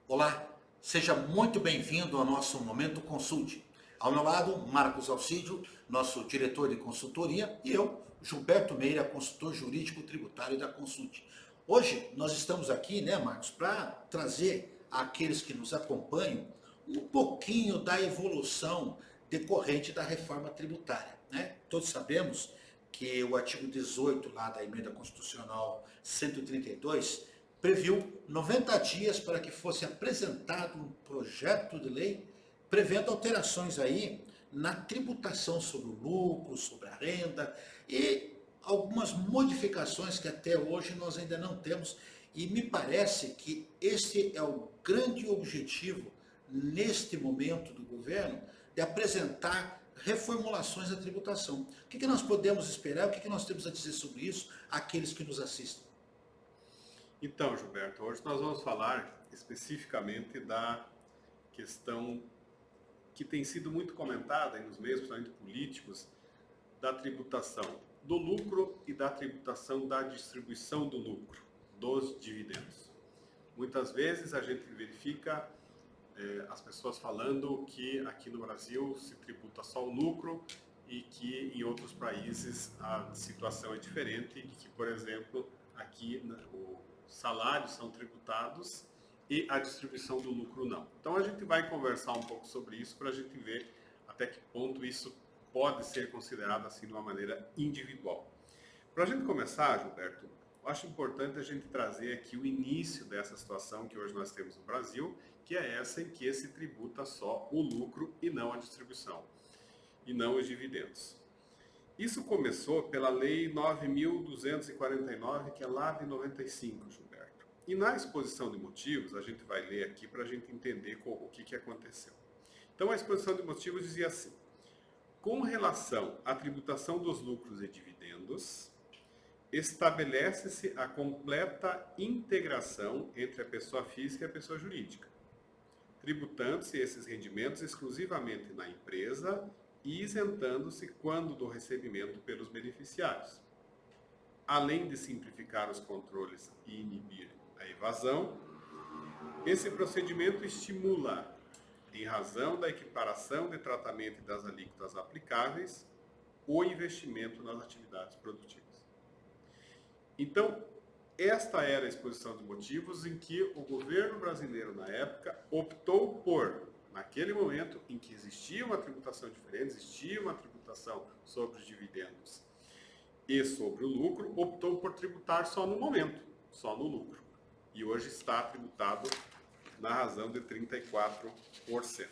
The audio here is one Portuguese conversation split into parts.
Olá, seja muito bem-vindo ao nosso Momento Consulte. Ao meu lado, Marcos Alcídio, nosso diretor de consultoria, e eu, Gilberto Meira, consultor jurídico tributário da Consulte. Hoje nós estamos aqui, né, Marcos, para trazer àqueles que nos acompanham um pouquinho da evolução decorrente da reforma tributária, né? Todos sabemos que o artigo 18 lá da emenda constitucional 132 previu 90 dias para que fosse apresentado um projeto de lei prevendo alterações aí na tributação sobre o lucro, sobre a renda e algumas modificações que até hoje nós ainda não temos. E me parece que esse é o grande objetivo neste momento do governo de apresentar reformulações da tributação. O que nós podemos esperar? O que nós temos a dizer sobre isso àqueles que nos assistem? Então, Gilberto, hoje nós vamos falar especificamente da questão que tem sido muito comentada nos meios, principalmente políticos, da tributação do lucro e da tributação da distribuição do lucro, dos dividendos. Muitas vezes a gente verifica as pessoas falando que aqui no Brasil se tributa só o lucro e que em outros países a situação é diferente e que, por exemplo, aqui os salários são tributados e a distribuição do lucro não. Então a gente vai conversar um pouco sobre isso para a gente ver até que ponto isso pode ser considerado assim de uma maneira individual. Para a gente começar, Gilberto, eu acho importante a gente trazer aqui o início dessa situação que hoje nós temos no Brasil, que é essa em que se tributa só o lucro e não a distribuição, e não os dividendos. Isso começou pela Lei 9.249, que é lá de 95, Gilberto. E na exposição de motivos, a gente vai ler aqui para a gente entender o que aconteceu. Então, a exposição de motivos dizia assim: com relação à tributação dos lucros e dividendos, estabelece-se a completa integração entre a pessoa física e a pessoa jurídica, tributando-se esses rendimentos exclusivamente na empresa e isentando-se quando do recebimento pelos beneficiários. Além de simplificar os controles e inibir a evasão, esse procedimento estimula, em razão da equiparação de tratamento e das alíquotas aplicáveis, o investimento nas atividades produtivas. Então, esta era a exposição de motivos em que o governo brasileiro, na época, optou por, naquele momento em que existia uma tributação diferente, existia uma tributação sobre os dividendos e sobre o lucro, optou por tributar só no momento, só no lucro. E hoje está tributado na razão de 34%.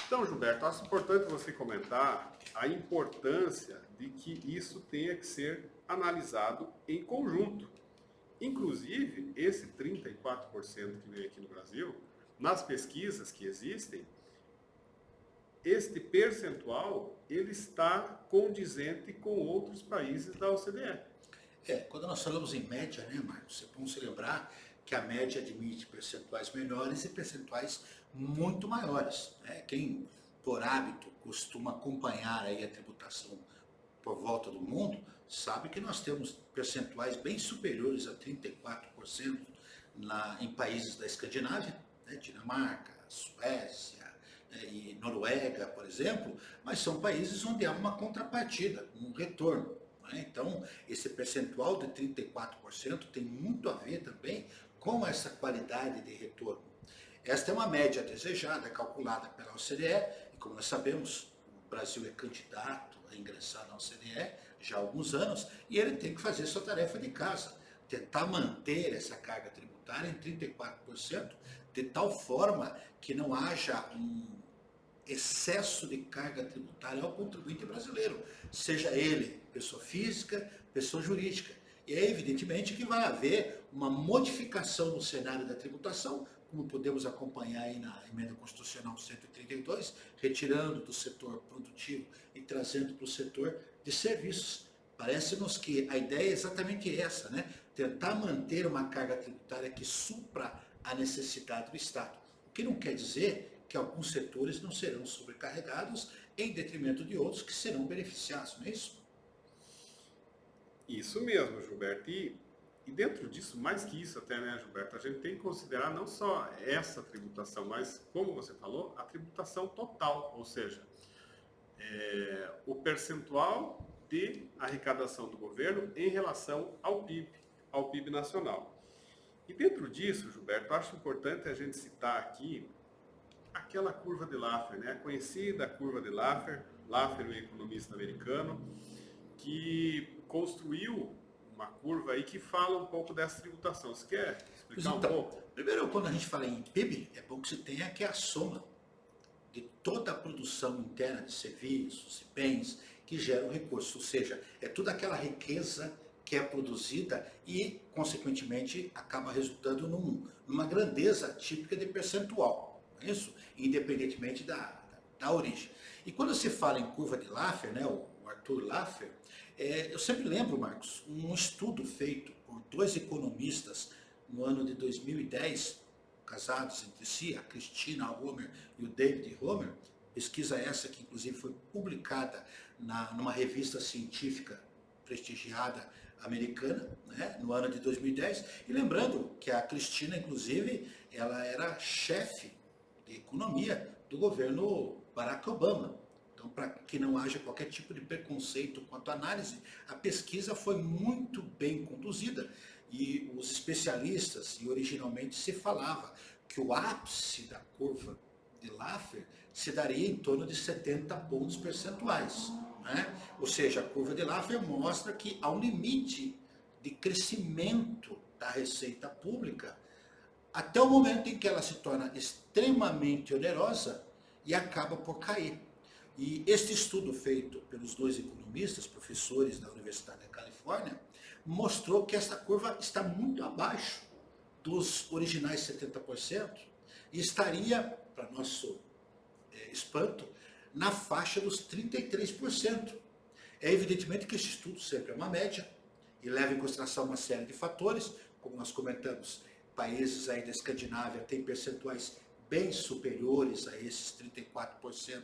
Então, Gilberto, acho importante você comentar a importância de que isso tenha que ser analisado em conjunto. Inclusive, esse 34% que veio aqui no Brasil, nas pesquisas que existem, este percentual ele está condizente com outros países da OCDE. Quando nós falamos em média, né, Marcos, é bom se lembrar que a média admite percentuais menores e percentuais muito maiores, né? Quem, por hábito, costuma acompanhar aí a tributação por volta do mundo, sabe que nós temos percentuais bem superiores a 34% em países da Escandinávia, né? Dinamarca, Suécia, e Noruega, por exemplo, mas são países onde há uma contrapartida, um retorno. Então, esse percentual de 34% tem muito a ver também com essa qualidade de retorno. Esta é uma média desejada, calculada pela OCDE, e como nós sabemos, o Brasil é candidato a ingressar na OCDE já há alguns anos, e ele tem que fazer sua tarefa de casa, tentar manter essa carga tributária em 34%, de tal forma que não haja um excesso de carga tributária ao contribuinte brasileiro, seja ele pessoa física, pessoa jurídica. E é evidentemente que vai haver uma modificação no cenário da tributação, como podemos acompanhar aí na emenda constitucional 132, retirando do setor produtivo e trazendo para o setor de serviços. Parece-nos que a ideia é exatamente essa, né? Tentar manter uma carga tributária que supra a necessidade do Estado. O que não quer dizer que alguns setores não serão sobrecarregados em detrimento de outros que serão beneficiados, não é isso? Isso mesmo, Gilberto. E E dentro disso, mais que isso até, né, Gilberto, a gente tem que considerar não só essa tributação, mas, como você falou, a tributação total, ou seja, o percentual de arrecadação do governo em relação ao PIB nacional. E dentro disso, Gilberto, acho importante a gente citar aqui aquela curva de Laffer, né? A conhecida curva de Laffer, Laffer, um economista americano, que construiu uma curva aí que fala um pouco dessa tributação. Você quer explicar um pouco? Primeiro, quando a gente fala em PIB, é bom que você tenha que a soma de toda a produção interna de serviços e bens que geram recursos, ou seja, é toda aquela riqueza que é produzida e, consequentemente, acaba resultando numa grandeza típica de percentual, não é isso? Independentemente da origem. E quando se fala em curva de Laffer, né, o Arthur Laffer, eu sempre lembro, Marcos, um estudo feito por dois economistas no ano de 2010, casados entre si, a Christina Homer e o David Homer, pesquisa essa que inclusive foi publicada numa revista científica prestigiada americana, né, no ano de 2010, e lembrando que a Christina, inclusive, ela era chefe de economia do governo Barack Obama. Então, para que não haja qualquer tipo de preconceito quanto à análise, a pesquisa foi muito bem conduzida e os especialistas, e originalmente se falava que o ápice da curva de Laffer se daria em torno de 70 pontos percentuais. Né? Ou seja, a curva de Laffer mostra que há um limite de crescimento da receita pública até o momento em que ela se torna extremamente onerosa e acaba por cair. E este estudo feito pelos dois economistas, professores da Universidade da Califórnia, mostrou que essa curva está muito abaixo dos originais 70% e estaria, para nosso espanto, na faixa dos 33%. É evidentemente que esse estudo sempre é uma média e leva em consideração uma série de fatores, como nós comentamos, países aí da Escandinávia têm percentuais bem superiores a esses 34%,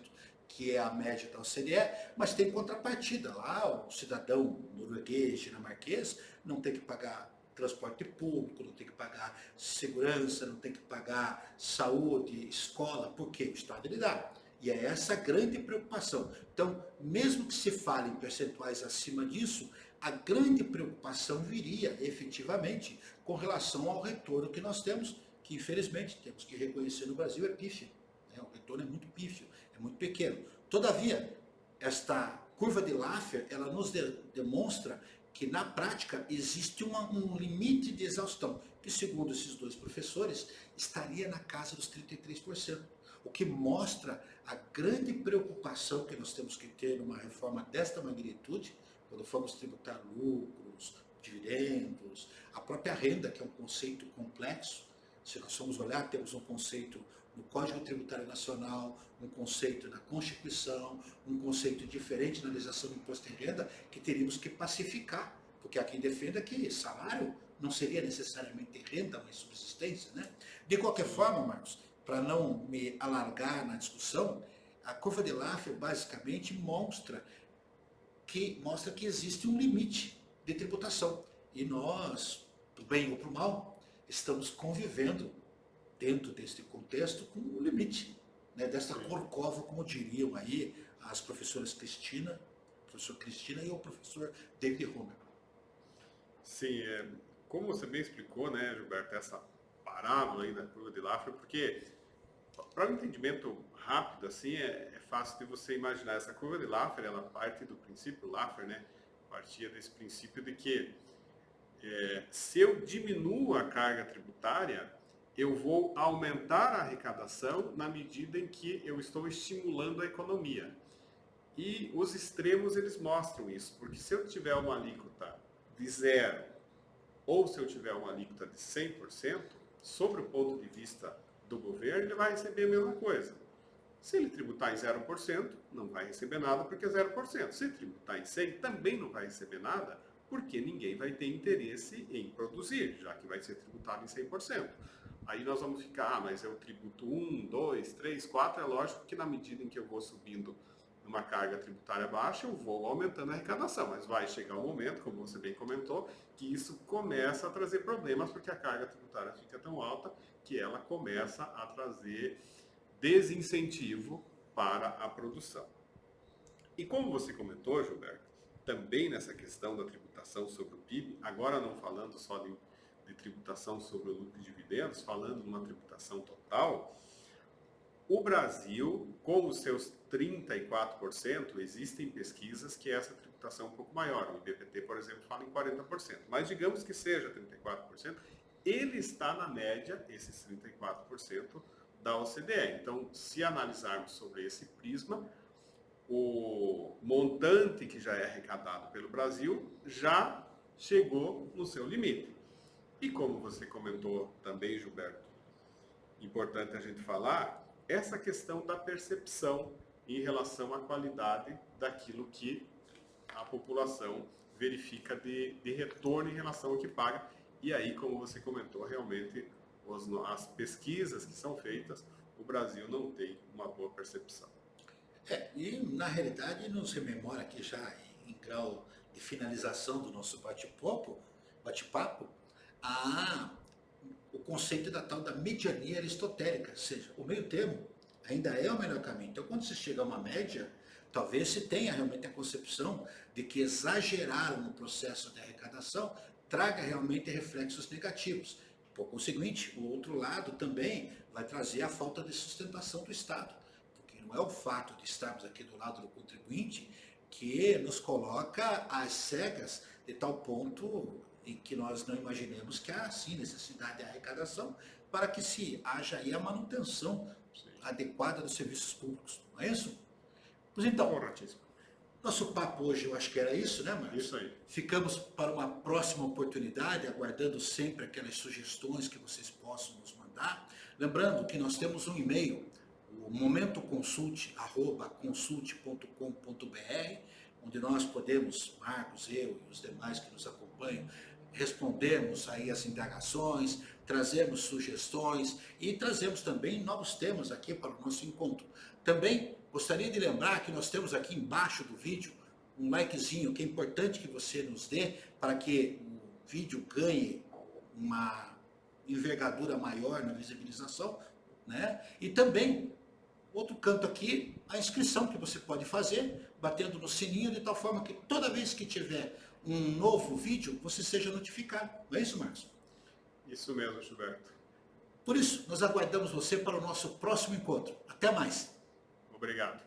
que é a média da OCDE, mas tem contrapartida. Lá o cidadão norueguês, dinamarquês, não tem que pagar transporte público, não tem que pagar segurança, não tem que pagar saúde, escola, por quê? O Estado lhe dá. E é essa a grande preocupação. Então, mesmo que se fale em percentuais acima disso, a grande preocupação viria, efetivamente, com relação ao retorno que nós temos, que infelizmente temos que reconhecer no Brasil, é pífio. O retorno é muito pífio, é muito pequeno. Todavia, esta curva de Laffer, ela nos demonstra que na prática existe um limite de exaustão, que segundo esses dois professores, estaria na casa dos 33%. O que mostra a grande preocupação que nós temos que ter numa reforma desta magnitude, quando formos tributar lucros, dividendos, a própria renda, que é um conceito complexo. Se nós formos olhar, temos um conceito no Código Tributário Nacional, um conceito na Constituição, um conceito diferente na legislação do imposto de renda, que teríamos que pacificar, porque há quem defenda que salário não seria necessariamente renda, mas subsistência, né? De qualquer forma, Marcos, para não me alargar na discussão, a curva de Laffer basicamente mostra que existe um limite de tributação. E nós, do bem ou para o mal, estamos convivendo dentro deste contexto com um limite, né, dessa corcova, como diriam aí as professoras Cristina, o professor Cristina e o professor David Homer. Sim, como você bem explicou, né, Gilberto, essa parábola aí da curva de Laffer, porque para um entendimento rápido, assim, é fácil de você imaginar. Essa curva de Laffer, ela parte do princípio Laffer, né, partia desse princípio de que se eu diminuo a carga tributária, eu vou aumentar a arrecadação na medida em que eu estou estimulando a economia. E os extremos, eles mostram isso, porque se eu tiver uma alíquota de 0, ou se eu tiver uma alíquota de 100%, sobre o ponto de vista do governo, ele vai receber a mesma coisa. Se ele tributar em 0%, não vai receber nada porque é 0%. Se ele tributar em 100%, também não vai receber nada, porque ninguém vai ter interesse em produzir, já que vai ser tributado em 100%. Aí nós vamos ficar, mas eu tributo 1, 2, 3, 4, é lógico que na medida em que eu vou subindo no uma carga tributária baixa, eu vou aumentando a arrecadação, mas vai chegar um momento, como você bem comentou, que isso começa a trazer problemas, porque a carga tributária fica tão alta que ela começa a trazer desincentivo para a produção. E como você comentou, Gilberto, também nessa questão da tributação sobre o PIB, agora não falando só de tributação sobre o lucro e dividendos, falando de uma tributação total, o Brasil, com os seus 34%, existem pesquisas que essa tributação é um pouco maior. O IBPT, por exemplo, fala em 40%. Mas digamos que seja 34%, ele está na média, esses 34% da OCDE. Então, se analisarmos sobre esse prisma, o montante que já é arrecadado pelo Brasil já chegou no seu limite. E como você comentou também, Gilberto, importante a gente falar, essa questão da percepção em relação à qualidade daquilo que a população verifica de retorno em relação ao que paga. E aí, como você comentou, realmente as pesquisas que são feitas, o Brasil não tem uma boa percepção. E na realidade nos rememora aqui já em grau de finalização do nosso bate-papo, o conceito da tal da mediania aristotélica, ou seja, o meio termo ainda é o melhor caminho. Então, quando se chega a uma média, talvez se tenha realmente a concepção de que exagerar no processo de arrecadação traga realmente reflexos negativos. Por conseguinte, o outro lado também vai trazer a falta de sustentação do Estado, porque não é o fato de estarmos aqui do lado do contribuinte que nos coloca às cegas de tal ponto em que nós não imaginemos que há, sim, necessidade de arrecadação para que se haja aí a manutenção adequada dos serviços públicos, não é isso? Pois então, corretíssimo. Nosso papo hoje eu acho que era isso, né, Marcos? Isso aí. Ficamos para uma próxima oportunidade, aguardando sempre aquelas sugestões que vocês possam nos mandar. Lembrando que nós temos um e-mail, o momentoconsult@consult.com.br, onde nós podemos, Marcos, eu e os demais que nos acompanham, respondermos aí as indagações, trazemos sugestões e trazemos também novos temas aqui para o nosso encontro. Também gostaria de lembrar que nós temos aqui embaixo do vídeo um likezinho, que é importante que você nos dê para que o vídeo ganhe uma envergadura maior na visibilização, né? E também, outro canto aqui, a inscrição que você pode fazer, batendo no sininho, de tal forma que toda vez que tiver um novo vídeo, você seja notificado. Não é isso, Marcos? Isso mesmo, Gilberto. Por isso, nós aguardamos você para o nosso próximo encontro. Até mais! Obrigado.